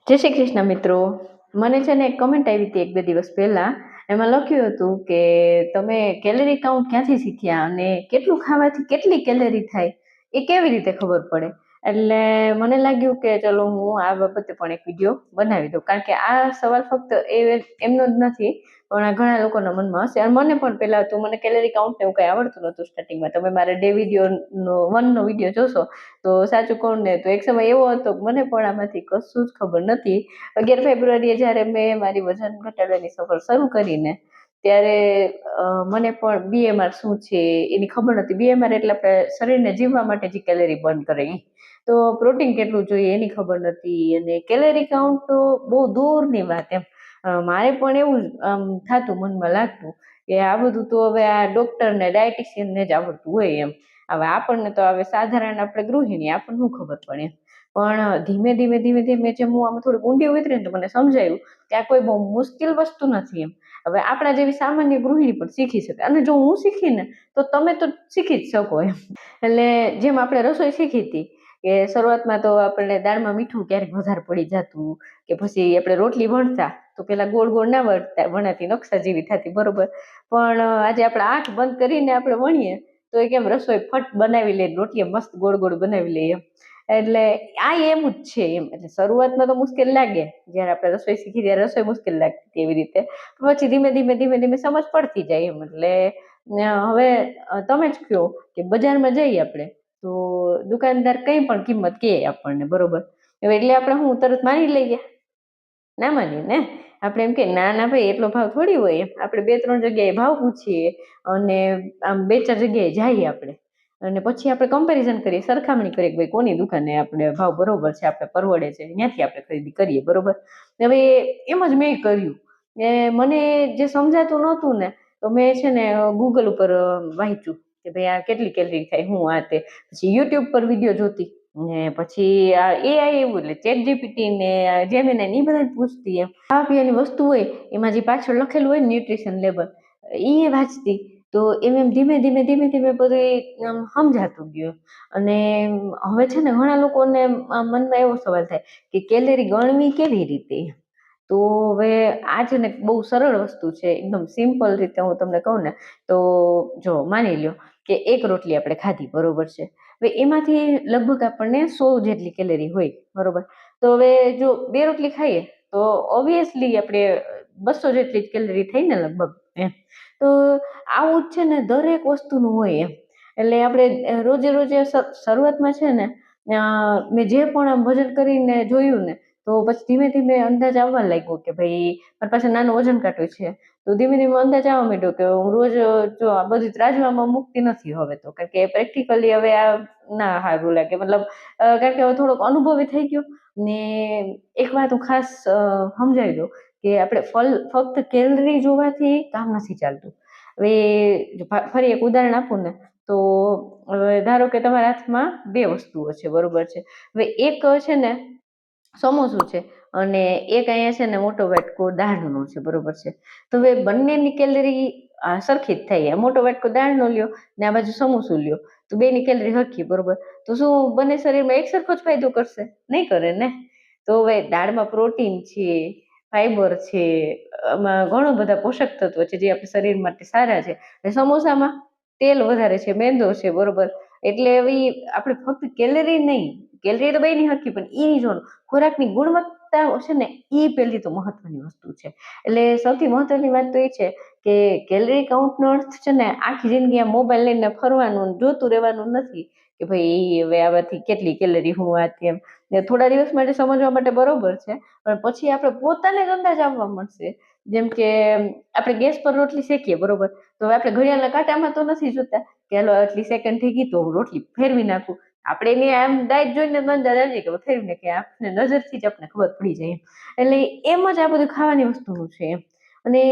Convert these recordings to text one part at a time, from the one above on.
જય શ્રી કૃષ્ણ મિત્રો. મને છે ને એક કમેન્ટ આવી હતી 1-2 દિવસ પહેલા. એમાં લખ્યું હતું કે તમે કેલરી કાઉન્ટ ક્યાંથી શીખ્યા અને કેટલું ખાવાથી કેટલી કેલરી થાય એ કેવી રીતે ખબર પડે. એટલે મને લાગ્યું કે ચલો હું આ બાબતે પણ એક વિડીયો બનાવી દઉં, કારણ કે આ સવાલ ફક્ત એમનો જ નથી પણ આ ઘણા લોકોના મનમાં હશે. અને મને પણ પહેલા તો મને કેલરી કાઉન્ટ એવું કંઈ આવડતું નહોતું સ્ટાર્ટિંગમાં. તમે મારા ડે વિડીયોનો 1નો વિડીયો જોશો તો સાચું કહું ને તો એક સમય એવો હતો કે મને પણ આમાંથી કશું જ ખબર નથી. 11 ફેબ્રુઆરીએ જ્યારે મેં મારી વજન ઘટાડવાની સફર શરૂ કરીને ત્યારે મને પણ BMR શું છે એની ખબર નથી. BMR એટલે આપણે શરીરને જીવવા માટે જે કેલરી બર્ન કરે એ. તો પ્રોટીન કેટલું જોઈએ એની ખબર નથી, અને કેલરી કાઉન્ટ તો બહુ દૂરની વાત એમ. મારે પણ એવું થતું, મનમાં લાગતું કે આ બધું તો હવે આ ડોક્ટર ને ડાયટિશિયનને જ આવડતું હોય એમ. હવે આપણને તો હવે સાધારણ આપણે ગૃહિણી આપણને શું ખબર પડે. પણ ધીમે ધીમે જેમ હું આમાં થોડું ઊંડી ઉતરી ને તો મને સમજાયું કે આ કોઈ બહુ મુશ્કેલ વસ્તુ નથી એમ. હવે આપણા જેવી સામાન્ય ગૃહિણી પણ શીખી શકે, અને જો હું શીખીને તો તમે તો શીખી જ શકો એમ. એટલે જેમ આપણે રસોઈ શીખી હતી કે શરૂઆતમાં તો આપણે દાળમાં મીઠું ક્યારેક વધારે પડી જતું, કે પછી આપણે રોટલી વણતા તો પેલા ગોળ ગોળ ના વણાતી, નકશા જેવી થતી, બરોબર. પણ આજે આપણે આંખ બંધ કરીને આપણે વણીએ તો એ કેમ રસોઈ ફટ બનાવી લે, રોટલી મસ્ત ગોળ ગોળ બનાવી લે એમ. એટલે આ એમ જ છે એમ. એટલે શરૂઆતમાં તો મુશ્કેલ લાગે, જ્યારે આપણે રસોઈ શીખી ત્યારે રસોઈ મુશ્કેલ લાગતી એવી રીતે. પછી ધીમે ધીમે સમજ પડતી જાય એમ. એટલે હવે તમે જ કહો કે બજારમાં જઈએ આપણે તો દુકાનદાર કંઈ પણ કિંમત કહે આપણને, બરોબર. હવે એટલે આપણે હું તરત માની લઈએ? ના માનીએ ને. આપણે એમ કે ના ના ભાઈ એટલો ભાવ થોડી હોય એમ. આપણે 2-3 જગ્યાએ ભાવ પૂછીએ અને આમ 2-4 જગ્યાએ જઈએ આપણે, અને પછી આપણે કમ્પેરિઝન કરીએ, સરખામણી કરીએ કે ભાઈ કોની દુકાને આપણે ભાવ બરોબર છે, આપણે પરવડે છે, ત્યાંથી આપણે ખરીદી કરીએ, બરોબર. હવે એમ જ મેં કર્યું. મને જે સમજાતું નહોતું ને તો મેં છે ને ગૂગલ ઉપર વાંચ્યું કે ભાઈ આ કેટલી કેલરી થાય, હું આ તે. પછી યુટ્યુબ પર વિડીયો જોતી, ને પછી આ AI એવું એટલે ChatGPT ને જેમિનાઈ એ બધાને પૂછતી એમ. ખાવા પીવાની વસ્તુ હોય એમાં જે પાછળ લખેલું હોય ન્યુટ્રિશન લેબલ એ વાંચતી. તો એમ ધીમે ધીમે બધું સમજાતું ગયું. અને હવે છે ને ઘણા લોકોને મનમાં એવો સવાલ થાય કે કેલરી ગણવી કેવી રીતે. તો હવે આ છે ને બહુ સરળ વસ્તુ છે, એકદમ સિમ્પલ રીતે હું તમને કહું ને તો જો માની લ્યો કે એક રોટલી આપણે ખાધી, બરોબર છે. હવે એમાંથી લગભગ આપણને 100 જેટલી કેલરી હોય, બરોબર. તો હવે જો 2 રોટલી ખાઈએ તો ઓબ્વિયસલી આપણે 200 જેટલી જ કેલરી થઈ ને લગભગ એમ. તો આવું જ છે ને દરેક વસ્તુનું હોય એમ. એટલે આપણે રોજે શરૂઆતમાં છે ને મેં જે પણ આમ વજન કરીને જોયું ને તો પછી ધીમે ધીમે અંદાજ આવવા લાગ્યો કે ભાઈ મારી પાસે નાનું વજન કાંટો છે. તો ધીમે ધીમે અંદાજ આવવા માંડ્યો કે હું રોજ જો આ બધી ત્રાજવામાં મૂકતી નથી હવે તો, કારણ કે પ્રેક્ટિકલી હવે આ ના સારું લાગે, મતલબ કારણ કે હવે થોડોક અનુભવી થઈ ગયો ને. એક વાત હું ખાસ સમજાવી દઉં કે આપણે ફક્ત કેલરી જોવાથી કામ નથી ચાલતું. હવે ફરી એક ઉદાહરણ આપું ને તો ધારો કે તમારા હાથમાં 2 વસ્તુઓ છે, બરોબર છે. હવે એક છે ને સમોસું છે અને એક અહીંયા છે ને મોટો વાટકો દાળનો છે, બરોબર છે. તો હવે બંનેની કેલરી સરખી જ થાય. મોટો વાટકો દાળનો લ્યો ને આ બાજુ સમોસું લ્યો તો બેની કેલરી સરખી, બરોબર. તો શું બંને શરીરમાં એક સરખો જ ફાયદો કરશે? નહીં કરે ને. તો હવે દાળમાં પ્રોટીન છે, ફાઈબર છે, આમાં ઘણું બધા પોષક તત્વો છે જે આપણા શરીર માટે સારા છે. સમોસામાં તેલ વધારે છે, મેંદો છે, બરોબર. એટલે હવે આપણે ફક્ત કેલરી નહીં, કેલરી તો બેની હરખી, પણ એ નહીં જોવાનું, ખોરાકની ગુણવત્તા છે ને એ પહેલી તો મહત્વની વસ્તુ છે. એટલે સૌથી મહત્વની વાત તો એ છે કે કેલરી કાઉન્ટનો અર્થ છે ને આખી જિંદગી આ મોબાઈલ લઈને ફરવાનું જોતું રહેવાનું નથી કે ભાઈ હવે આવાથી કેટલી કેલરી હું આ તેમ. થોડા દિવસ માટે સમજવા માટે બરોબર છે, પણ પછી આપણે પોતાને જ અંદાજ આવવા મળશે. જેમ કે આપણે ગેસ પર રોટલી શેકીએ, બરોબર. તો હવે આપણે ઘડિયાળના કાંટામાં તો નથી જોતા કે હાલો આટલી સેકન્ડ થઈ ગઈ તો હું રોટલી ફેરવી નાખું. આપણે એની આમ ડાયટ જોઈને અંદાજ આવી કે ફેરવીને કે આપણે નજરથી જ આપણને ખબર પડી જાય એમ. એટલે એમ જ આ બધું ખાવાની વસ્તુનું છે એમ. અને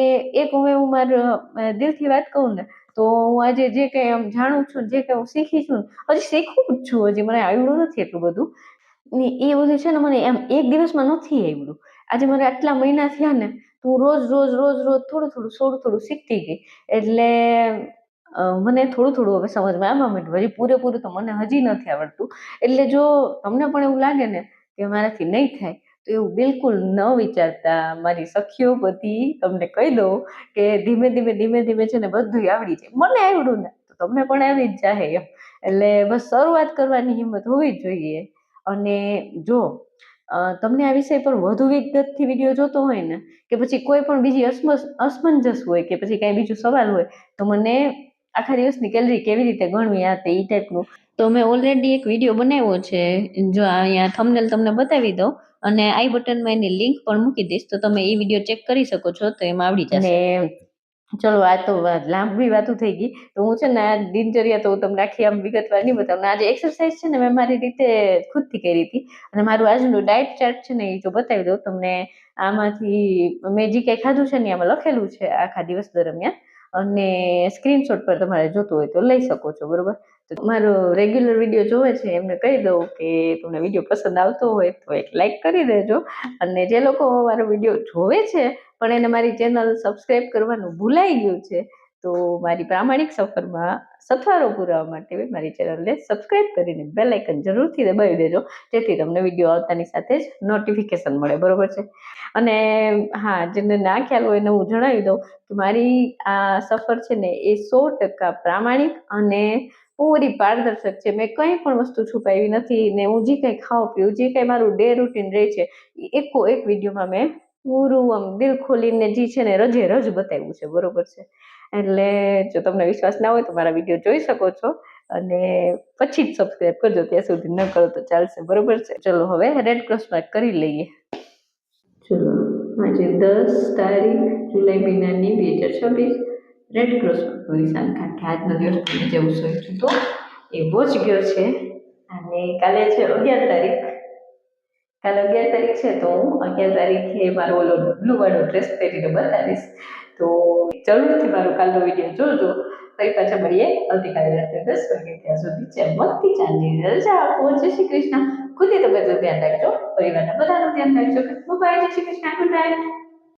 એક હું મારા દિલથી વાત કહું ને તો હું આજે જે કંઈ આમ જાણું છું, જે કંઈ હું શીખી છું, હજી શીખું જ છું, હજી મને આવડ્યું નથી એટલું બધું. ને એ બધું છે ને મને એમ એક દિવસમાં નથી આવડ્યું. આજે મારે આટલા મહિના થયા ને તો હું રોજ થોડું શીખતી ગઈ. એટલે મને થોડું હવે સમજમાં આવવા માંડ્યું. હજી પૂરેપૂરું તો મને હજી નથી આવડતું. એટલે જો તમને પણ એવું લાગે ને કે મારાથી નહીં થાય તો એવું બિલકુલ ન વિચારતા મારી સખીઓ બધી તમને કહી દઉં કે ધીમે ધીમે ધીમે ધીમે છે ને બધું આવડી જાય. મને આવડ્યું ને તો તમને પણ આવી જ જાય એમ. એટલે બસ શરૂઆત કરવાની હિંમત હોવી જ જોઈએ. અને જો તમને આ વિષય પર વધુ વિગતથી વિડીયો જોતો હોય ને કે પછી કોઈ પણ બીજી અસમંજસ હોય કે પછી કાંઈ બીજું સવાલ હોય તો મને આખા દિવસની કેલરી કેવી રીતે ગણવી આ તે એ ટાઈપનું તો મેં ઓલરેડી એક વિડીયો બનાવ્યો છે. જો અહીંયા થંબનેલ તમને બતાવી દઉં અને આઈ બટનમાં એની લિંક પણ મૂકી દઈશ તો તમે એ વિડીયો ચેક કરી શકો છો તો એમાં આવડી જશે. ચલો આ તો લાંબી વાતો થઈ ગઈ તો હું છે ને આ દિનચર્યા તો તમને આખી આમ વિગતવાર નહીં બતાવું. આજે એક્સરસાઇઝ છે ને મેં મારી રીતે ખુદથી કરી હતી અને મારું આજનું ડાયટ ચાર્ટ છે ને એ જો બતાવી દઉં તમને. આમાંથી મેં જે કંઈ ખાધું છે ને આમાં લખેલું છે આખા દિવસ દરમિયાન અને સ્ક્રીનશોટ પર તમારે જોતું હોય તો લઈ શકો છો. બરોબર, તો મારો રેગ્યુલર વિડીયો જોવે છે એમને કહી દઉં કે તમને વિડીયો પસંદ આવતો હોય તો એક લાઈક કરી દેજો. અને જે લોકો મારો વિડીયો જોવે છે પણ એને મારી ચેનલ સબસ્ક્રાઈબ કરવાનું ભૂલાઈ ગયું છે તો મારી પ્રામાણિક સફરમાં સથવારો પુરાવા માટે મારી ચેનલને સબસ્ક્રાઈબ કરીને બેલ આઇકન જરૂરથી દબાવી દેજો જેથી તમને વિડીયો આવતાની સાથે જ નોટિફિકેશન મળે. બરોબર છે. અને હા, જેને ના ખ્યાલ હોય એને હું જણાવી દઉં કે મારી આ સફર છે ને એ 100% પ્રામાણિક અને પૂરી પારદર્શક છે. મેં કંઈ પણ વસ્તુ છુપાવી નથી ને હું જે કંઈ ખાઉં પીવું જે કંઈ મારું ડે રૂટીન રહે છે એ એકો એક વિડીયોમાં મેં પૂરું આમ દિલ ખોલીને જે છે ને રજે રજ બતાવ્યું છે. બરોબર છે. એટલે જો તમને વિશ્વાસ ના હોય તો મારા વિડીયો જોઈ શકો છો અને પછી જ સબસ્ક્રાઈબ કરજો. ત્યાં સુધી ન કરો તો ચાલશે. બરોબર છે. ચલો હવે રેડ ક્રોસ માર્ક કરી લઈએ. ચલો આજે 10 તારીખ જુલાઈ મહિનાની 2026 રેડ ક્રોસ માર્કનું નિશાન કારણ કે આજનો દિવસ મને જેવું સોચ્યું તો એવો જ ગયો છે. અને કાલે છે 11 તારીખ. કાલે 11 તારીખ છે તો હું 11 તારીખે મારો ઓલો બ્લુ વાળો ડ્રેસ પહેરીને બતાવીશ. તો જરૂરથી મારો કાલનો વિડીયો જોજો. ફરી પાછા મળીએ આવતીકાલે રાત્રે 10 વાગે. ત્યાં સુધી છે મસ્તી ચાંદની રજા આપો. જય શ્રી કૃષ્ણ. ખુદની તબિયતનું ધ્યાન રાખજો, પરિવારના બધાનું ધ્યાન રાખજો. બાય. જય શ્રી કૃષ્ણ. Good night.